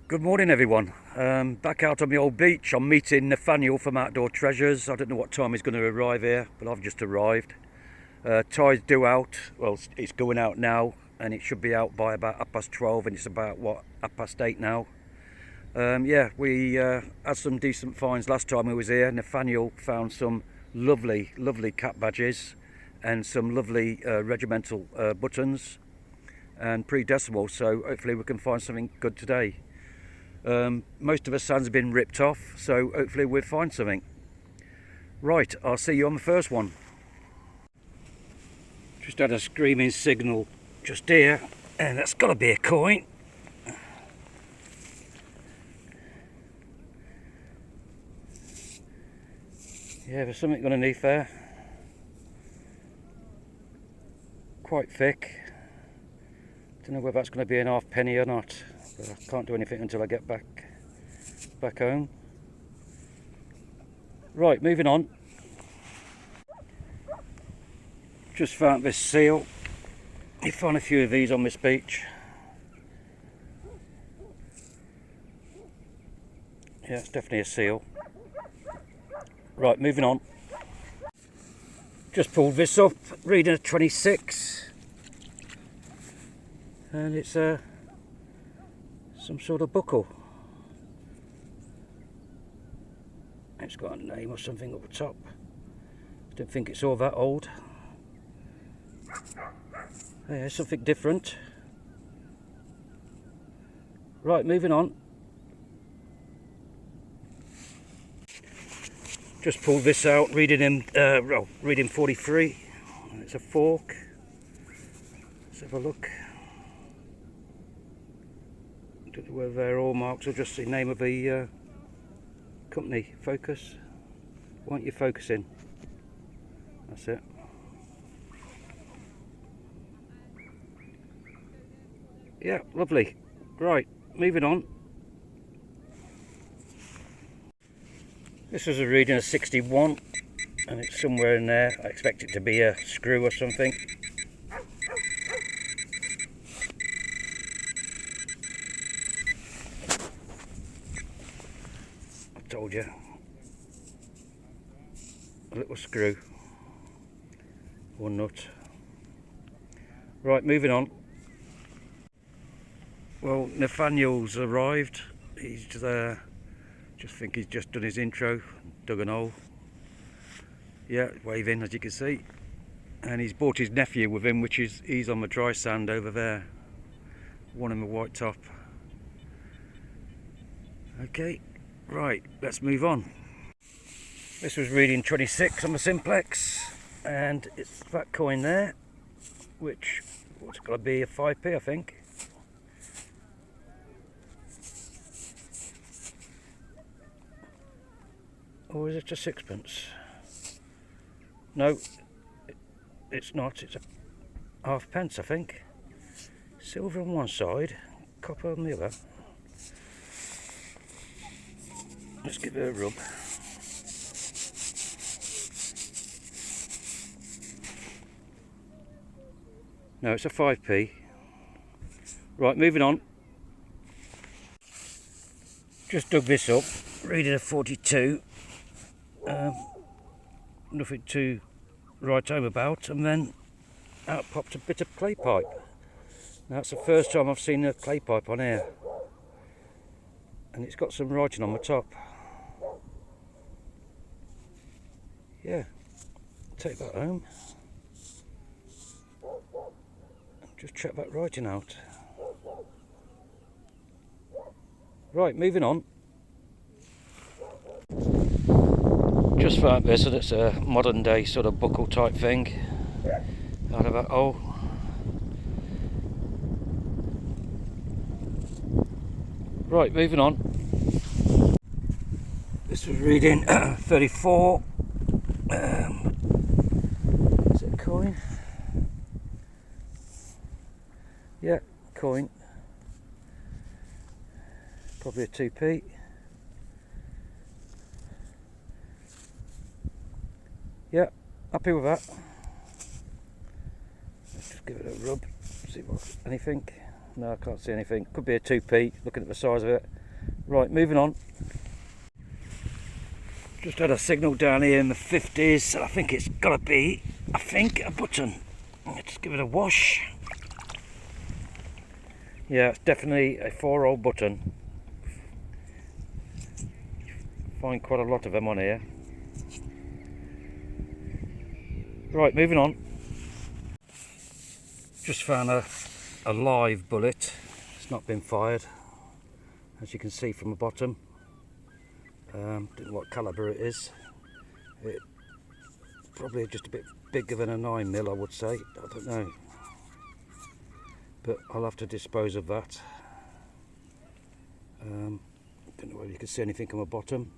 Good morning everyone, back out on the old beach. I'm meeting Nathaniel from Outdoor Treasures. I don't know what time he's going to arrive here, but I've just arrived. Tide's due out, well it's going out now, and it should be out by about 12:30, and it's about what, 8:30 now. Yeah, we had some decent finds last time we was here. Nathaniel found some lovely cap badges and some lovely regimental buttons and pre-decimal, so hopefully we can find something good today. Most of the sands have been ripped off, so hopefully we'll find something. Right, I'll see you on the first one. Just had a screaming signal just here, and that's got to be a coin. Yeah, there's something underneath there. Quite thick. Don't know whether that's going to be an halfpenny or not. But I can't do anything until I get back home. Right, moving on. Just found this seal. You find a few of these on this beach. Yeah, it's definitely a seal. Right, moving on. Just pulled this up, reading a 26, and it's some sort of buckle. It's got a name or something up the top. I don't think it's all that old. Yeah, something different. Right, moving on. Just pulled this out, reading 43. It's a fork. Let's have a look. Don't know whether they're all marks or just the name of the company. Focus. Why aren't you focusing? That's it. Yeah, lovely. Right, moving on. This was a reading of 61, and it's somewhere in there. I expect it to be a screw or something. I told you. A little screw or nut. Right, moving on. Well, Nathaniel's arrived. He's there. Just think he's just done his intro, dug an hole. Yeah, waving as you can see. And he's brought his nephew with him, which is, he's on the dry sand over there. One in the white top. Okay, right, let's move on. This was reading 26 on the Simplex, and it's that coin there, which what's got to be a 5p, I think. Or is it a sixpence? No, it's not. It's a halfpence, I think. Silver on one side, copper on the other. Let's give it a rub. No, it's a 5p. Right, moving on. Just dug this up, reading a 42. Nothing to write home about, and then out popped a bit of clay pipe. Now, that's the first time I've seen a clay pipe on here, and it's got some writing on the top. Yeah, take that home and just check that writing out. Right, moving on. Just found this, and it's a modern day sort of buckle type thing out of that hole. Right, moving on. This was reading 34. Is it a coin? Yeah, coin. Probably a 2p. Yeah, happy with that. Let's just give it a rub, see what, anything. No, I can't see anything. Could be a 2p, looking at the size of it. Right, moving on. Just had a signal down here in the 50s, and I think it's got to be, a button. Let's give it a wash. Yeah, it's definitely a 4-hole button. Find quite a lot of them on here. Right, moving on. Just found a live bullet. It's not been fired, as you can see from the bottom. Don't know what calibre it is. It probably just a bit bigger than a 9mm, I would say. I don't know, but I'll have to dispose of that. Don't know whether you can see anything on the bottom.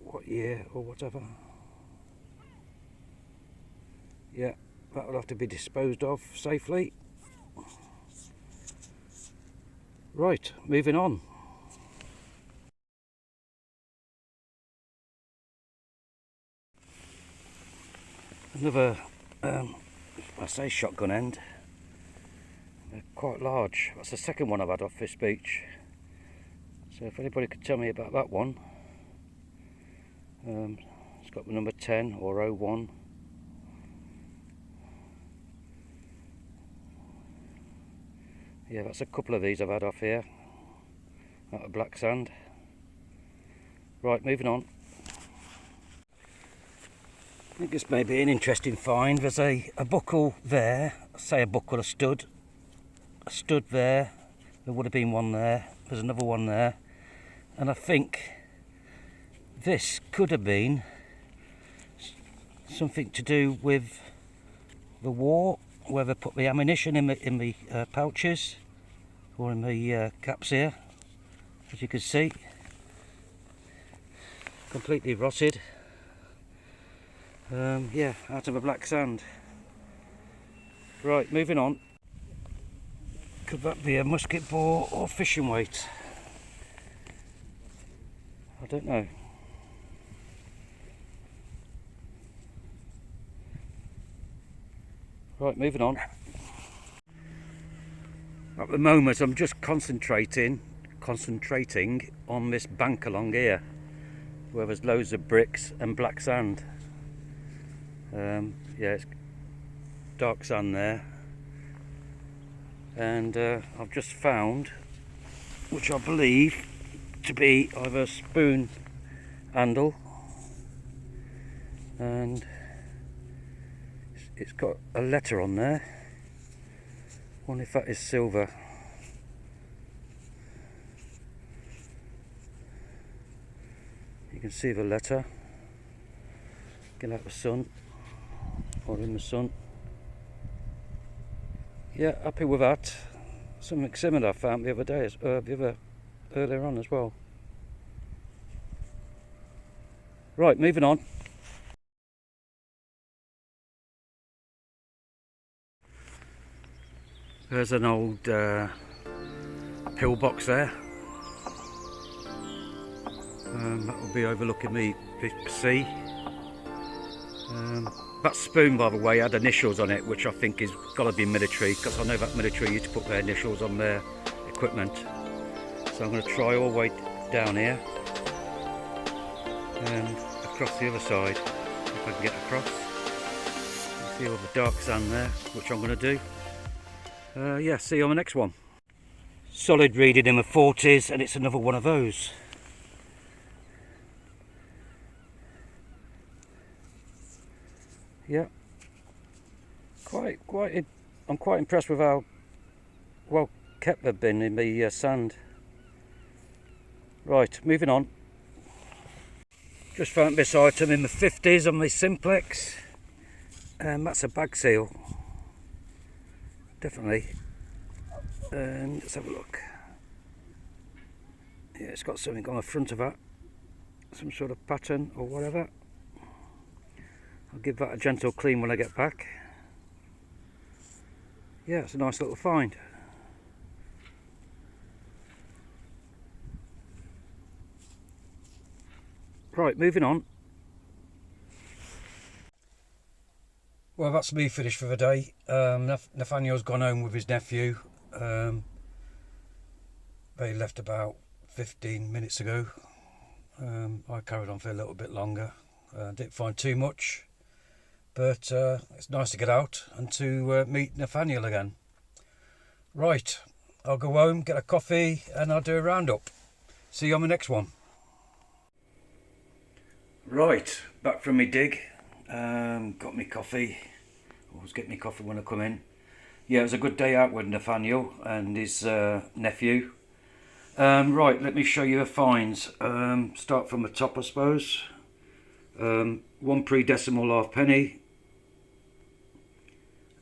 What year or whatever. Yeah, that will have to be disposed of safely. Right, moving on. Another, I say shotgun end. They're quite large. That's the second one I've had off this beach. So if anybody could tell me about that one. It's got the number 10 or 01. Yeah, that's a couple of these I've had off here, out of black sand. Right, moving on. I think this may be an interesting find. There's a buckle there, say a buckle, a stud there, there would have been one there, there's another one there, and I think this could have been something to do with the war, where they put the ammunition in the pouches, or in the caps here, as you can see. Completely rotted. Yeah, out of the black sand. Right, moving on. Could that be a musket bore or fishing weight? I don't know. Right, moving on. At the moment I'm just concentrating on this bank along here, where there's loads of bricks and black sand. Yeah, it's dark sand there, and I've just found, which I believe to be either a spoon handle, and it's got a letter on there. I wonder if that is silver. You can see the letter. Get out the sun, or in the sun. Yeah, happy with that. Something similar I found the other day, earlier on as well. Right, moving on. There's an old pillbox there. That will be overlooking the sea. That spoon, by the way, had initials on it, which I think is got to be military, because I know that military used to put their initials on their equipment. So I'm going to try all the way down here and across the other side, if I can get across. You see all the dark sand there, which I'm going to do. Yeah, see you on the next one. Solid reading in the 40s, and it's another one of those. Yeah, I'm quite impressed with how well kept they've been in the sand. Right, moving on. Just found this item in the 50s on the Simplex, and that's a bag seal, definitely. And let's have a look. Yeah, it's got something on the front of that, some sort of pattern or whatever. I'll give that a gentle clean when I get back. Yeah, it's a nice little find. Right, moving on. Well, that's me finished for the day. Nathaniel's gone home with his nephew. They left about 15 minutes ago. I carried on for a little bit longer. Didn't find too much, but it's nice to get out and to meet Nathaniel again. Right, I'll go home, get a coffee, and I'll do a roundup. See you on the next one. Right, back from me dig. Got me coffee. Always get me coffee when I come in. Yeah, it was a good day out with Nathaniel and his nephew. Right, let me show you the finds. Start from the top, I suppose. 1 pre-decimal halfpenny.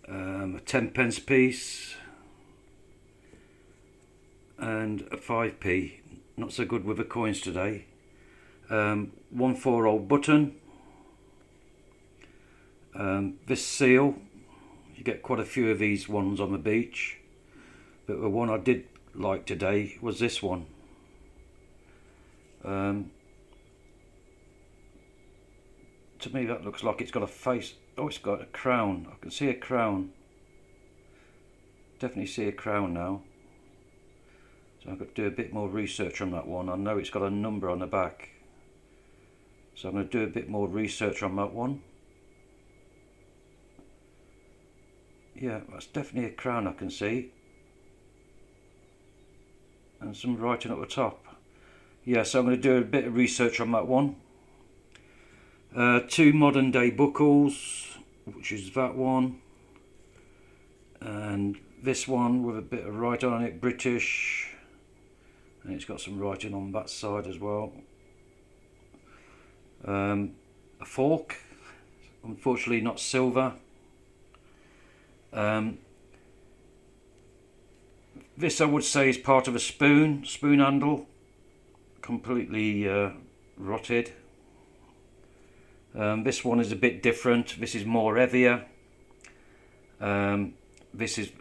A 10p piece. And a 5p. Not so good with the coins today. 1 4-old button. This seal, you get quite a few of these ones on the beach, but the one I did like today was this one. To me that looks like it's got a face. Oh, it's got a crown. I can see a crown. Definitely see a crown now. So I've got to do a bit more research on that one. I know it's got a number on the back, so I'm going to do a bit more research on that one. Yeah, that's definitely a crown I can see. And some writing at the top. Yeah, so I'm going to do a bit of research on that one. 2 modern day buckles, which is that one. And this one with a bit of writing on it, British. And it's got some writing on that side as well. A fork, unfortunately not silver. This I would say is part of a spoon handle, completely rotted. This one is a bit different. This is more heavier. This is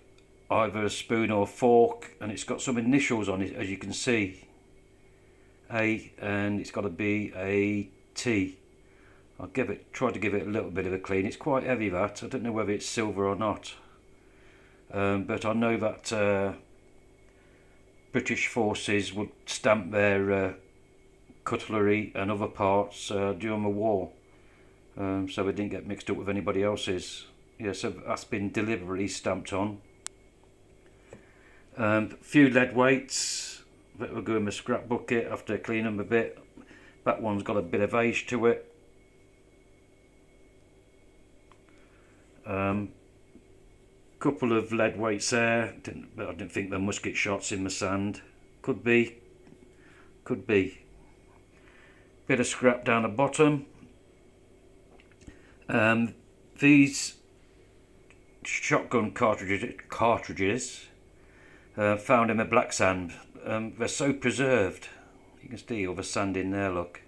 either a spoon or a fork, and it's got some initials on it, as you can see. A, and it's got to be a T. I'll try to give it a little bit of a clean. It's quite heavy, that. I don't know whether it's silver or not. But I know that British forces would stamp their cutlery and other parts during the war, so they didn't get mixed up with anybody else's. Yeah, so that's been deliberately stamped on. Few lead weights that will go in the scrap bucket after cleaning them a bit. That one's got a bit of age to it. Couple of lead weights there, but I didn't think they're musket shots in the sand. Could be. Bit of scrap down the bottom. These shotgun cartridges found in the black sand. They're so preserved. You can see all the sand in there, look.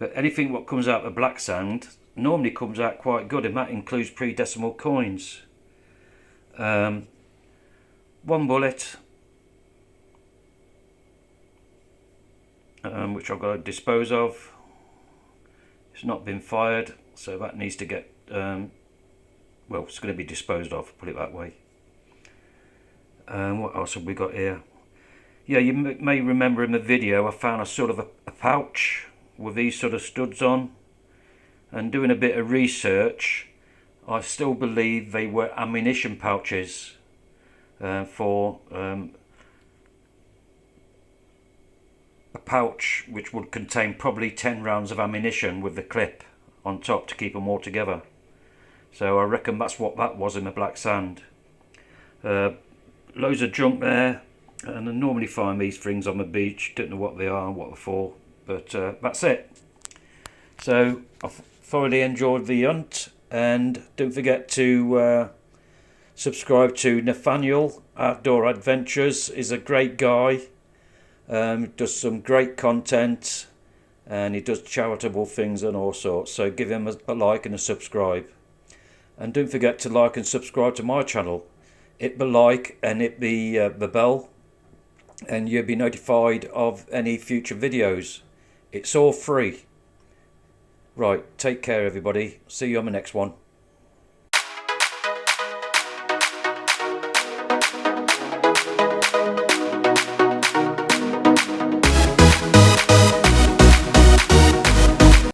But anything what comes out of black sand normally comes out quite good, and that includes pre-decimal coins. 1 bullet, which I've got to dispose of. It's not been fired, so that needs to get well, it's going to be disposed of, put it that way. What else have we got here? Yeah, you may remember in the video I found a sort of a pouch with these sort of studs on, and doing a bit of research, I still believe they were ammunition pouches for a pouch which would contain probably 10 rounds of ammunition with the clip on top to keep them all together. So I reckon that's what that was in the black sand. Loads of junk there, and I normally find these things on the beach. Don't know what they are and what they're for, but that's it. So I thoroughly enjoyed the hunt, and don't forget to subscribe to Nathaniel Outdoor Adventures. He's a great guy, does some great content, and he does charitable things and all sorts. So give him a like and a subscribe, and don't forget to like and subscribe to my channel. Hit the like and hit the bell, and you'll be notified of any future videos. It's all free. Right, take care everybody. See you on the next one.